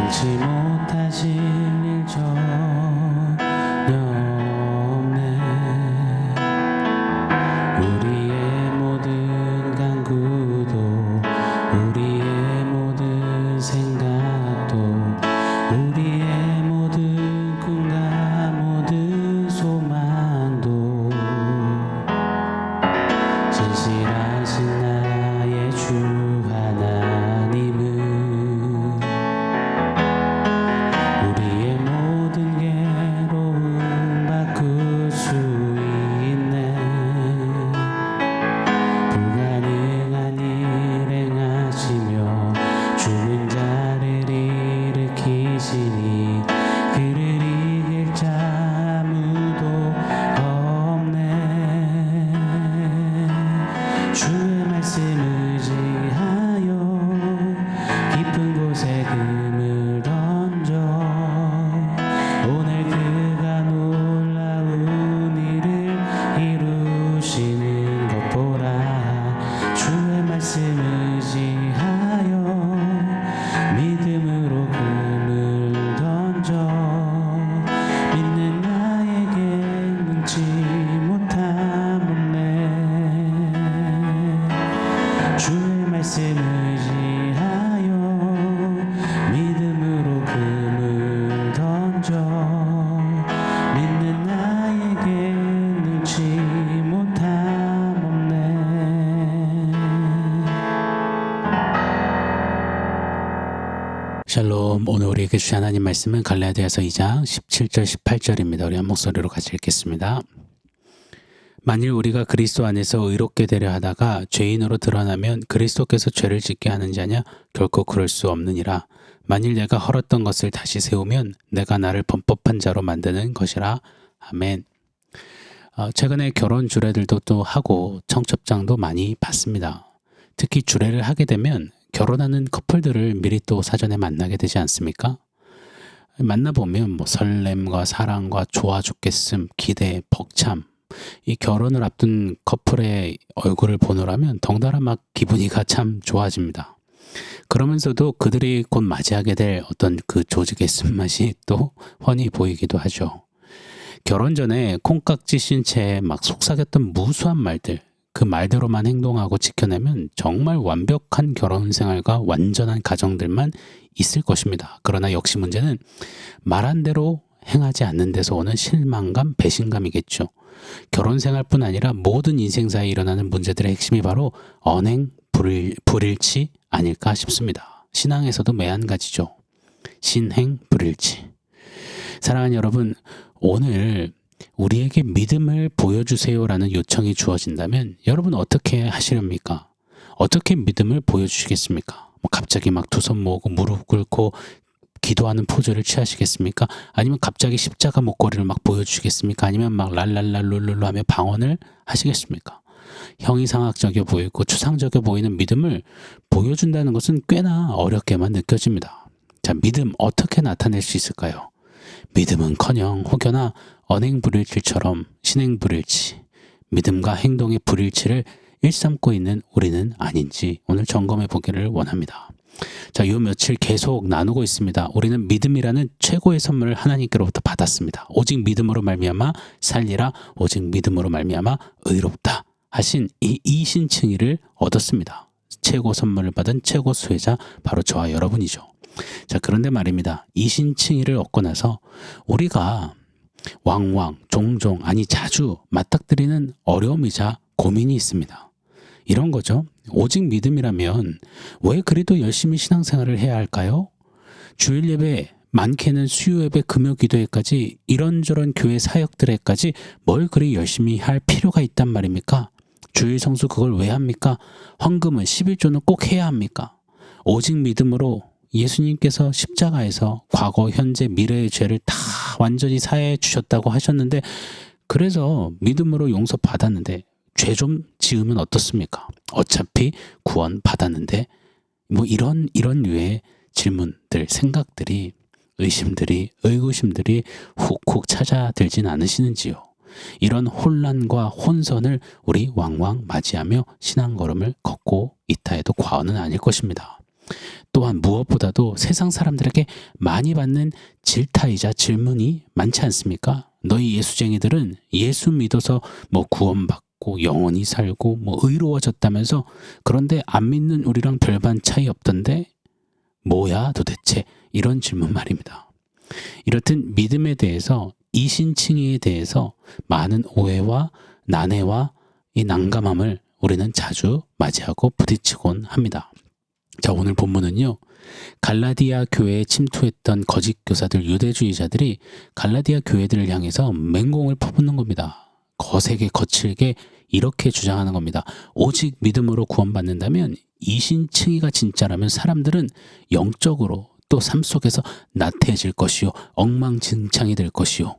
알지 못하실 일 전혀 없네. 우리의 모든 간구도 우리의 모든 생각도 우리의 모든 꿈과 모든 소망도 진실하신 나의 주 하나님은 우리의 모든 괴로움 바꿀 수 있네. 불가능한 일 행하시며 죽은 자를 일으키시니 그를 이길 자 아무도 없네. 주의 말씀 의지하여 깊은 곳에 금을 던져 오늘 그가 놀라운 일을 이루시는 것 보라. 주의 말씀 의지하여 믿음으로 금을 던져 믿는 나에게 능치 못함 없네. 주의 말씀 의지하여 믿음으로 금을 던져 믿는 나에게 능치 못함 없네. 샬롬. 오늘 우리에게 주신 하나님 말씀은 갈라디아서 2장 17절 18절입니다. 우리 한 목소리로 같이 읽겠습니다. 만일 우리가 그리스도 안에서 의롭게 되려 하다가 죄인으로 드러나면 그리스도께서 죄를 짓게 하는 자냐? 결코 그럴 수 없느니라. 만일 내가 헐었던 것을 다시 세우면 내가 나를 범법한 자로 만드는 것이라. 아멘. 최근에 결혼 주례들도 또 하고 청첩장도 많이 받습니다. 특히 주례를 하게 되면 결혼하는 커플들을 미리 또 사전에 만나게 되지 않습니까? 만나보면 뭐 설렘과 사랑과 좋아 죽겠음, 기대, 벅참, 이 결혼을 앞둔 커플의 얼굴을 보느라면 덩달아 막 기분이가 참 좋아집니다. 그러면서도 그들이 곧 맞이하게 될 어떤 그 조직의 쓴맛이 또 훤히 보이기도 하죠. 결혼 전에 콩깍지 씌운 채 막 속삭였던 무수한 말들, 그 말대로만 행동하고 지켜내면 정말 완벽한 결혼 생활과 완전한 가정들만 있을 것입니다. 그러나 역시 문제는 말한 대로 행하지 않는 데서 오는 실망감, 배신감이겠죠. 결혼 생활뿐 아니라 모든 인생사에 일어나는 문제들의 핵심이 바로 언행, 불일치 아닐까 싶습니다. 신앙에서도 매한가지죠. 신행, 불일치. 사랑하는 여러분, 오늘 우리에게 믿음을 보여주세요라는 요청이 주어진다면 여러분 어떻게 하시렵니까? 어떻게 믿음을 보여주시겠습니까? 갑자기 막 두 손 모으고 무릎 꿇고 기도하는 포즈를 취하시겠습니까? 아니면 갑자기 십자가 목걸이를 막 보여주시겠습니까? 아니면 막 랄랄랄룰룰루 하며 방언을 하시겠습니까? 형이상학적이어 보이고 추상적이어 보이는 믿음을 보여준다는 것은 꽤나 어렵게만 느껴집니다. 자, 믿음 어떻게 나타낼 수 있을까요? 믿음은커녕 혹여나 언행불일치처럼 신행불일치, 믿음과 행동의 불일치를 일삼고 있는 우리는 아닌지 오늘 점검해 보기를 원합니다. 자, 요 며칠 계속 나누고 있습니다. 우리는 믿음이라는 최고의 선물을 하나님께로부터 받았습니다. 오직 믿음으로 말미암아 살리라, 오직 믿음으로 말미암아 의롭다 하신 이 이신칭의를 얻었습니다. 최고 선물을 받은 최고 수혜자 바로 저와 여러분이죠. 자, 그런데 말입니다. 이신칭의를 얻고 나서 우리가 왕왕, 종종, 아니 자주 맞닥뜨리는 어려움이자 고민이 있습니다. 이런 거죠. 오직 믿음이라면 왜 그래도 열심히 신앙생활을 해야 할까요? 주일 예배, 많게는 수요 예배, 금요 기도회까지 이런저런 교회 사역들에까지 뭘 그리 열심히 할 필요가 있단 말입니까? 주일 성수 그걸 왜 합니까? 헌금은 11조는 꼭 해야 합니까? 오직 믿음으로 예수님께서 십자가에서 과거, 현재, 미래의 죄를 다 완전히 사해 주셨다고 하셨는데 그래서 믿음으로 용서 받았는데 죄 좀 지으면 어떻습니까? 어차피 구원 받았는데 뭐 이런 류의 질문들, 생각들이, 의심들이, 의구심들이 훅훅 찾아들진 않으시는지요? 이런 혼란과 혼선을 우리 왕왕 맞이하며 신앙걸음을 걷고 있다 해도 과언은 아닐 것입니다. 또한 무엇보다도 세상 사람들에게 많이 받는 질타이자 질문이 많지 않습니까? 너희 예수쟁이들은 예수 믿어서 뭐 구원받고 영원히 살고 뭐 의로워졌다면서, 그런데 안 믿는 우리랑 별반 차이 없던데 뭐야 도대체, 이런 질문 말입니다. 이렇듯 믿음에 대해서, 이신칭의에 대해서 많은 오해와 난해와 이 난감함을 우리는 자주 맞이하고 부딪히곤 합니다. 자, 오늘 본문은요, 갈라디아 교회에 침투했던 거짓 교사들, 유대주의자들이 갈라디아 교회들을 향해서 맹공을 퍼붓는 겁니다. 거세게 거칠게 이렇게 주장하는 겁니다. 오직 믿음으로 구원받는다면, 이신칭의가 진짜라면 사람들은 영적으로 또 삶 속에서 나태해질 것이요, 엉망진창이 될 것이요.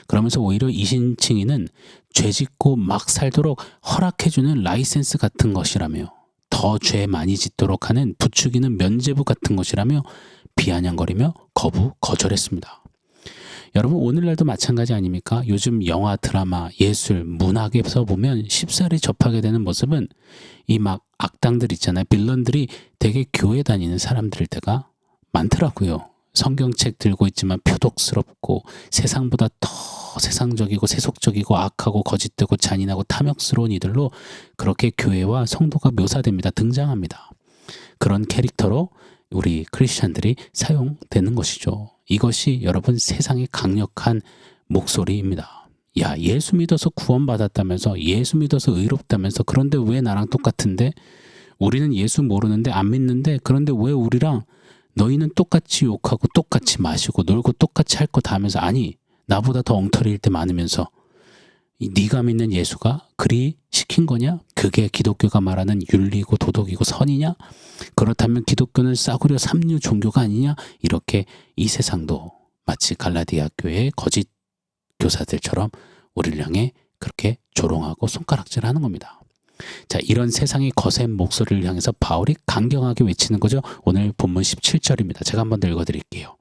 그러면서 오히려 이신칭의는 죄짓고 막 살도록 허락해주는 라이센스 같은 것이라며, 더 죄 많이 짓도록 하는 부추기는 면죄부 같은 것이라며 비아냥거리며 거절했습니다. 여러분, 오늘날도 마찬가지 아닙니까? 요즘 영화, 드라마, 예술, 문학에서 보면 쉽사리 접하게 되는 모습은 이 막 악당들 있잖아요. 빌런들이 되게 교회 다니는 사람들일 때가 많더라고요. 성경책 들고 있지만 표독스럽고 세상보다 더 세상적이고 세속적이고 악하고 거짓되고 잔인하고 탐욕스러운 이들로 그렇게 교회와 성도가 묘사됩니다. 등장합니다. 그런 캐릭터로 우리 크리스찬들이 사용되는 것이죠. 이것이 여러분 세상의 강력한 목소리입니다. 야, 예수 믿어서 구원받았다면서, 예수 믿어서 의롭다면서, 그런데 왜 나랑 똑같은데? 우리는 예수 모르는데, 안 믿는데, 그런데 왜 우리랑 너희는 똑같이 욕하고 똑같이 마시고 놀고 똑같이 할 거 다 하면서, 아니 나보다 더 엉터리일 때 많으면서 네가 믿는 예수가 그리 시킨 거냐? 그게 기독교가 말하는 윤리고 도덕이고 선이냐? 그렇다면 기독교는 싸구려 삼류 종교가 아니냐? 이렇게 이 세상도 마치 갈라디아 교회의 거짓 교사들처럼 우리를 향해 그렇게 조롱하고 손가락질하는 겁니다. 자, 이런 세상의 거센 목소리를 향해서 바울이 강경하게 외치는 거죠. 오늘 본문 17절입니다. 제가 한번 더 읽어드릴게요.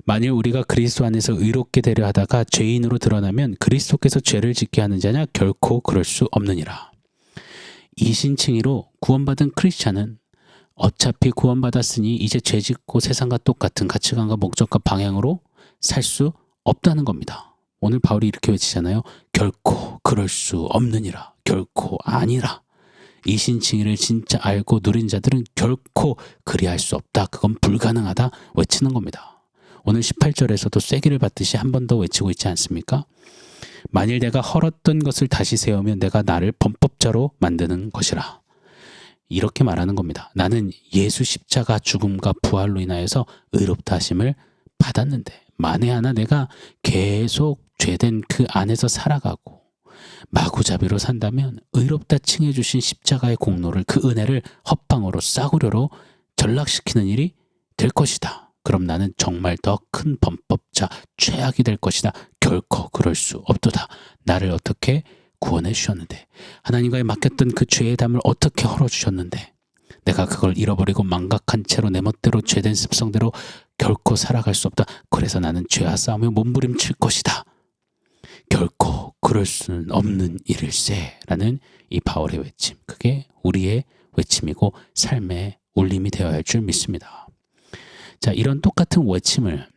만일 우리가 그리스도 안에서 의롭게 되려 하다가 죄인으로 드러나면 그리스도께서 죄를 짓게 하는 자냐? 결코 그럴 수 없느니라. 이신칭의로 구원받은 크리스찬은 어차피 구원받았으니 이제 죄짓고 세상과 똑같은 가치관과 목적과 방향으로 살 수 없다는 겁니다. 오늘 바울이 이렇게 외치잖아요. 결코 그럴 수 없느니라. 결코 아니라. 이신칭의를 진짜 알고 누린 자들은 결코 그리할 수 없다. 그건 불가능하다. 외치는 겁니다. 오늘 18절에서도 쐐기를 받듯이 한 번 더 외치고 있지 않습니까? 만일 내가 헐었던 것을 다시 세우면 내가 나를 범법자로 만드는 것이라. 이렇게 말하는 겁니다. 나는 예수 십자가 죽음과 부활로 인하여서 의롭다 하심을 받았는데, 만에 하나 내가 계속 죄된 그 안에서 살아가고 마구잡이로 산다면 의롭다 칭해 주신 십자가의 공로를, 그 은혜를 헛방으로 싸구려로 전락시키는 일이 될 것이다. 그럼 나는 정말 더 큰 범법자, 죄악이 될 것이다. 결코 그럴 수 없도다. 나를 어떻게 구원해 주셨는데, 하나님과의 맡겼던 그 죄의 담을 어떻게 헐어주셨는데, 내가 그걸 잃어버리고 망각한 채로 내 멋대로 죄된 습성대로 결코 살아갈 수 없다. 그래서 나는 죄와 싸우며 몸부림칠 것이다. 결코 그럴 수는 없는 일일세. 라는 이 바울의 외침, 그게 우리의 외침이고 삶의 울림이 되어야 할 줄 믿습니다. 자, 이런 똑같은 외침을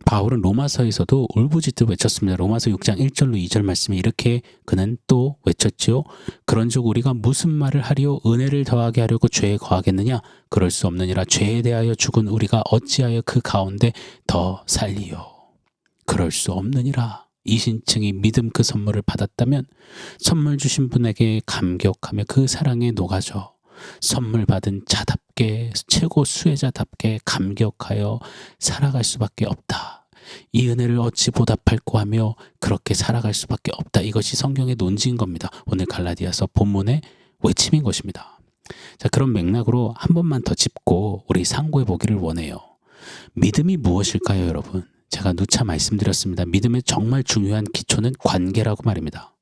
바울은 로마서에서도 울부짖듯 외쳤습니다. 로마서 6장 1절로 2절 말씀에 이렇게 그는 또 외쳤지요. 그런즉 우리가 무슨 말을 하리요? 은혜를 더하게 하려고 죄에 거하겠느냐? 그럴 수 없느니라. 죄에 대하여 죽은 우리가 어찌하여 그 가운데 더 살리요? 그럴 수 없느니라. 이신칭이 믿음 그 선물을 받았다면 선물 주신 분에게 감격하며 그 사랑에 녹아져 선물 받은 자답게, 최고 수혜자답게 감격하여 살아갈 수밖에 없다. 이 은혜를 어찌 보답할꼬 하며 그렇게 살아갈 수밖에 없다. 이것이 성경의 논지인 겁니다. 오늘 갈라디아서 본문의 외침인 것입니다. 자, 그런 맥락으로 한 번만 더 짚고 우리 상고해 보기를 원해요. 믿음이 무엇일까요, 여러분? 제가 누차 말씀드렸습니다. 믿음의 정말 중요한 기초는 관계라고 말입니다.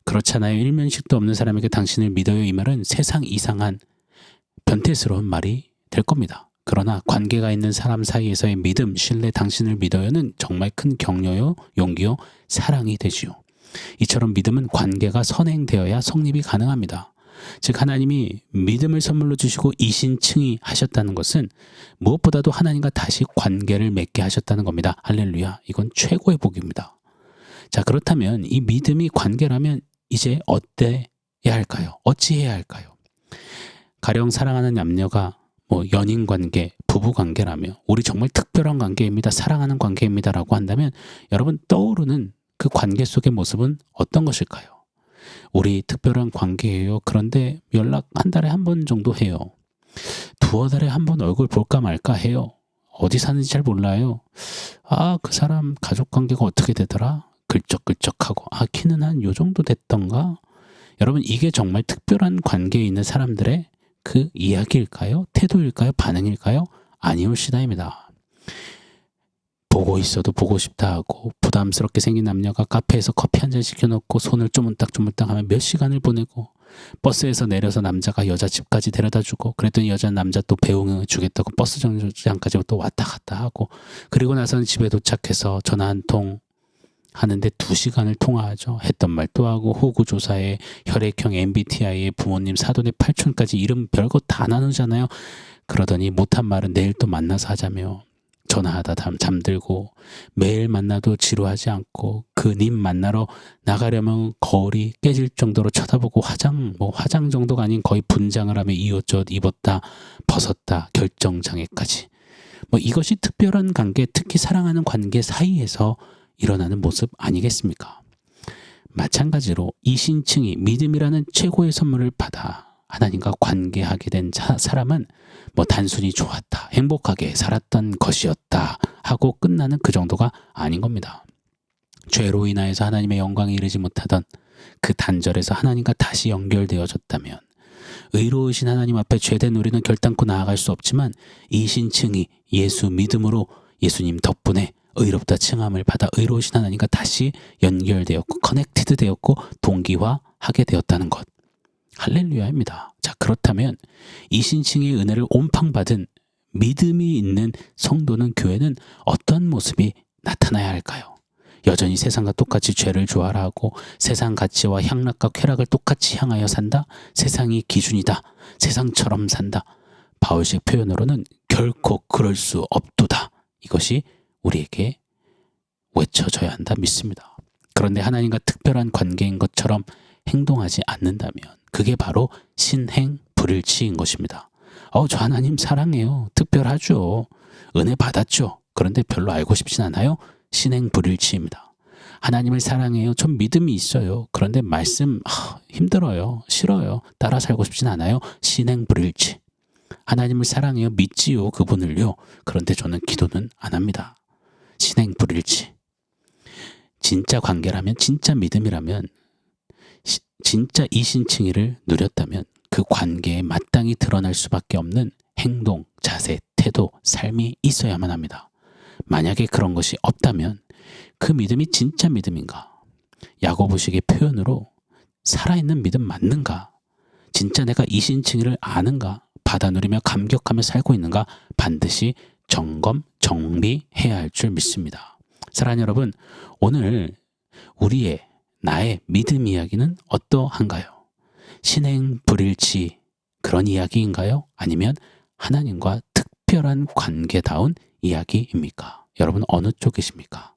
그렇잖아요. 일면식도 없는 사람에게 당신을 믿어요, 이 말은 세상 이상한 변태스러운 말이 될 겁니다. 그러나 관계가 있는 사람 사이에서의 믿음, 신뢰, 당신을 믿어요는 정말 큰 격려요, 용기요, 사랑이 되지요. 이처럼 믿음은 관계가 선행되어야 성립이 가능합니다. 즉 하나님이 믿음을 선물로 주시고 이신층이 하셨다는 것은 무엇보다도 하나님과 다시 관계를 맺게 하셨다는 겁니다. 할렐루야. 이건 최고의 복입니다. 자, 그렇다면 이 믿음이 관계라면 이제 어때야 할까요? 어찌해야 할까요? 가령 사랑하는 남녀가 연인 관계, 부부 관계라며 우리 정말 특별한 관계입니다. 사랑하는 관계입니다라고 한다면 여러분 떠오르는 그 관계 속의 모습은 어떤 것일까요? 우리 특별한 관계예요. 그런데 연락 한 달에 한 번 정도 해요. 두어 달에 한 번 얼굴 볼까 말까 해요. 어디 사는지 잘 몰라요. 아, 그 사람 가족 관계가 어떻게 되더라? 글적글적하고 키는 한 요 정도 됐던가? 여러분 이게 정말 특별한 관계에 있는 사람들의 그 이야기일까요? 태도일까요? 반응일까요? 아니올시다입니다. 보고 있어도 보고 싶다 하고 부담스럽게 생긴 남녀가 카페에서 커피 한 잔 시켜놓고 손을 쪼물딱쪼물딱 하면 몇 시간을 보내고 버스에서 내려서 남자가 여자 집까지 데려다주고 그랬더니 여자는 남자 또 배웅해주겠다고 버스 정류장까지 또 왔다 갔다 하고 그리고 나서는 집에 도착해서 전화 한 통 하는데 2시간을 통화하죠. 했던 말 또 하고 호구조사에 혈액형 MBTI에 부모님 사돈의 팔촌까지 이름 별거 다 나누잖아요. 그러더니 못한 말은 내일 또 만나서 하자며 전화하다 잠들고 매일 만나도 지루하지 않고 그 님 만나러 나가려면 거울이 깨질 정도로 쳐다보고 화장 정도가 아닌 거의 분장을 하며 이옷저옷 입었다 벗었다 결정장애까지 이것이 특별한 관계 특히 사랑하는 관계 사이에서 일어나는 모습 아니겠습니까? 마찬가지로 이신층이 믿음이라는 최고의 선물을 받아 하나님과 관계하게 된 사람은 단순히 좋았다, 행복하게 살았던 것이었다 하고 끝나는 그 정도가 아닌 겁니다. 죄로 인하여서 하나님의 영광에 이르지 못하던 그 단절에서 하나님과 다시 연결되어졌다면 의로우신 하나님 앞에 죄된 우리는 결단코 나아갈 수 없지만 이신층이 예수 믿음으로 예수님 덕분에 의롭다 칭함을 받아 의로우신 하나님과 다시 연결되었고 커넥티드 되었고 동기화하게 되었다는 것. 할렐루야입니다. 자, 그렇다면 이신층의 은혜를 온팡받은 믿음이 있는 성도는 교회는 어떤 모습이 나타나야 할까요? 여전히 세상과 똑같이 죄를 좋아라 하고 세상 가치와 향락과 쾌락을 똑같이 향하여 산다? 세상이 기준이다. 세상처럼 산다. 바울식 표현으로는 결코 그럴 수 없도다. 이것이 우리에게 외쳐져야 한다 믿습니다. 그런데 하나님과 특별한 관계인 것처럼 행동하지 않는다면 그게 바로 신행불일치인 것입니다. 저 하나님 사랑해요. 특별하죠. 은혜 받았죠. 그런데 별로 알고 싶진 않아요. 신행불일치입니다. 하나님을 사랑해요. 좀 믿음이 있어요. 그런데 말씀 힘들어요. 싫어요. 따라 살고 싶진 않아요. 신행불일치. 하나님을 사랑해요. 믿지요. 그분을요. 그런데 저는 기도는 안 합니다. 신행불일치. 진짜 관계라면 진짜 믿음이라면 진짜 이신칭의를 누렸다면 그 관계에 마땅히 드러날 수밖에 없는 행동, 자세, 태도, 삶이 있어야만 합니다. 만약에 그런 것이 없다면 그 믿음이 진짜 믿음인가? 야고보식의 표현으로 살아있는 믿음 맞는가? 진짜 내가 이신칭의를 아는가? 받아 누리며 감격하며 살고 있는가? 반드시 점검, 정비해야 할 줄 믿습니다. 사랑하는 여러분, 오늘 나의 믿음 이야기는 어떠한가요? 신행불일치 그런 이야기인가요? 아니면 하나님과 특별한 관계다운 이야기입니까? 여러분 어느 쪽이십니까?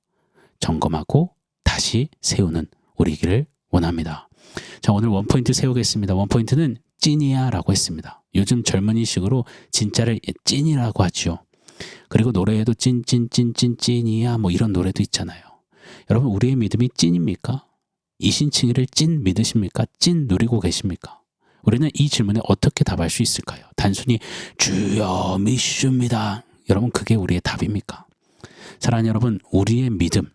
점검하고 다시 세우는 우리기를 원합니다. 자, 오늘 원포인트 세우겠습니다. 원포인트는 찐이야 라고 했습니다. 요즘 젊은이식으로 진짜를 찐이라고 하죠. 그리고 노래에도 찐이야 이런 노래도 있잖아요. 여러분 우리의 믿음이 찐입니까? 이신칭의를 찐 믿으십니까? 찐 누리고 계십니까? 우리는 이 질문에 어떻게 답할 수 있을까요? 단순히 주여 믿습니다. 여러분 그게 우리의 답입니까? 사랑하는 여러분, 우리의 믿음,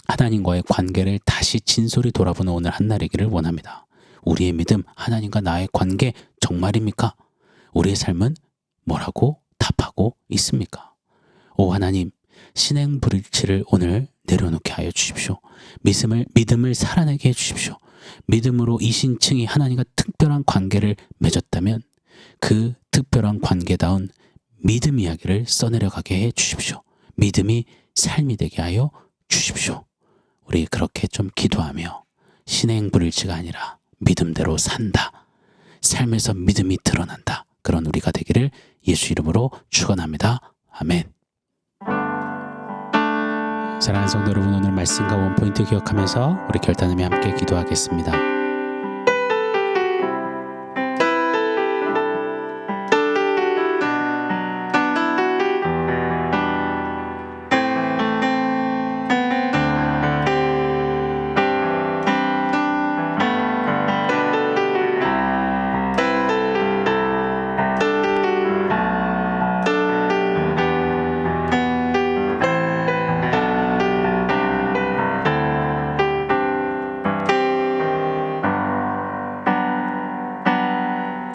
하나님과의 관계를 다시 진솔히 돌아보는 오늘 한날이기를 원합니다. 우리의 믿음, 하나님과 나의 관계 정말입니까? 우리의 삶은 뭐라고 답하고 있습니까? 오 하나님, 신행불일치를 오늘 내려놓게 하여 주십시오. 믿음을 살아내게 해주십시오. 믿음으로 이신층이 하나님과 특별한 관계를 맺었다면 그 특별한 관계다운 믿음 이야기를 써내려가게 해주십시오. 믿음이 삶이 되게 하여 주십시오. 우리 그렇게 좀 기도하며 신행불일치가 아니라 믿음대로 산다. 삶에서 믿음이 드러난다. 그런 우리가 되기를 예수 이름으로 축원합니다. 아멘. 사랑하는 성도 여러분, 오늘 말씀과 원포인트 기억하면서 우리 결단하며 함께 기도하겠습니다.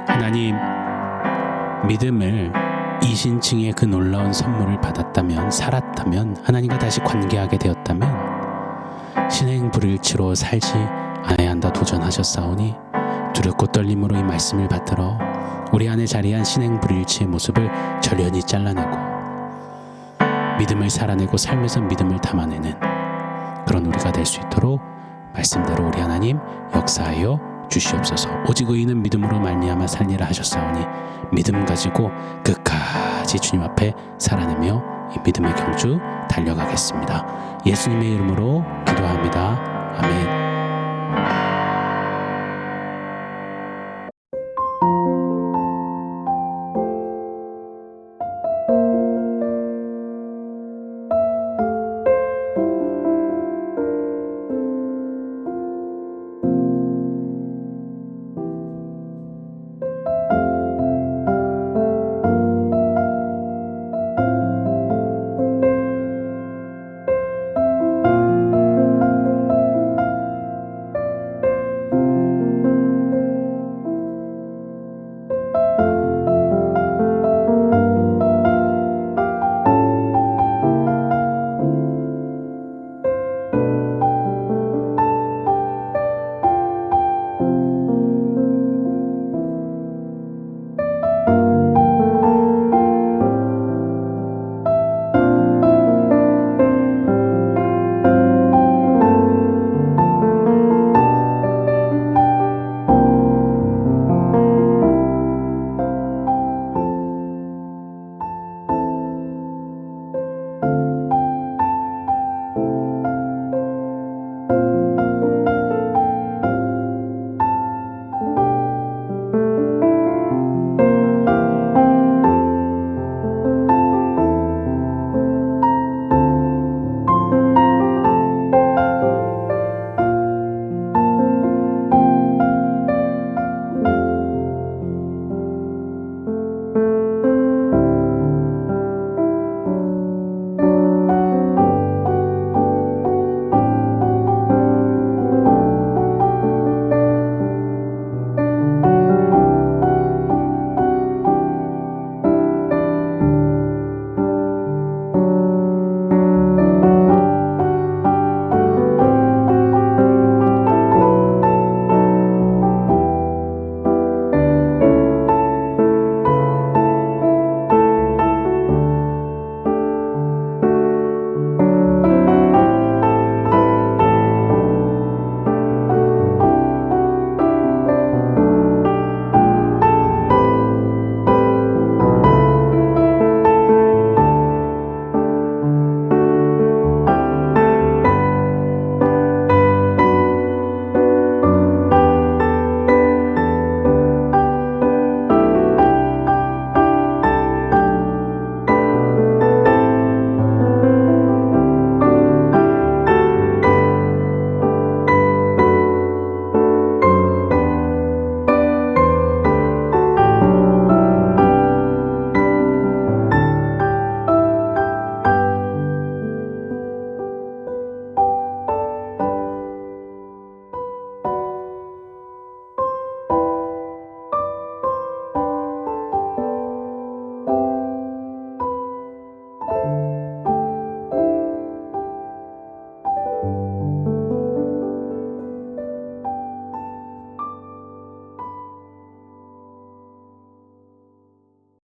하나님, 믿음을 이신층의 그 놀라운 선물을 받았다면, 살았다면, 하나님과 다시 관계하게 되었다면 신행 불일치로 살지 않아야 한다 도전하셨사오니 두렵고 떨림으로 이 말씀을 받들어 우리 안에 자리한 신행 불일치의 모습을 절연히 잘라내고 믿음을 살아내고 삶에서 믿음을 담아내는 그런 우리가 될 수 있도록 말씀대로 우리 하나님 역사하여 주시옵소서. 오직 의인은 믿음으로 말미암아 살리라 하셨사오니 믿음 가지고 끝까지 주님 앞에 살아내며 이 믿음의 경주 달려가겠습니다. 예수님의 이름으로 기도합니다. 아멘.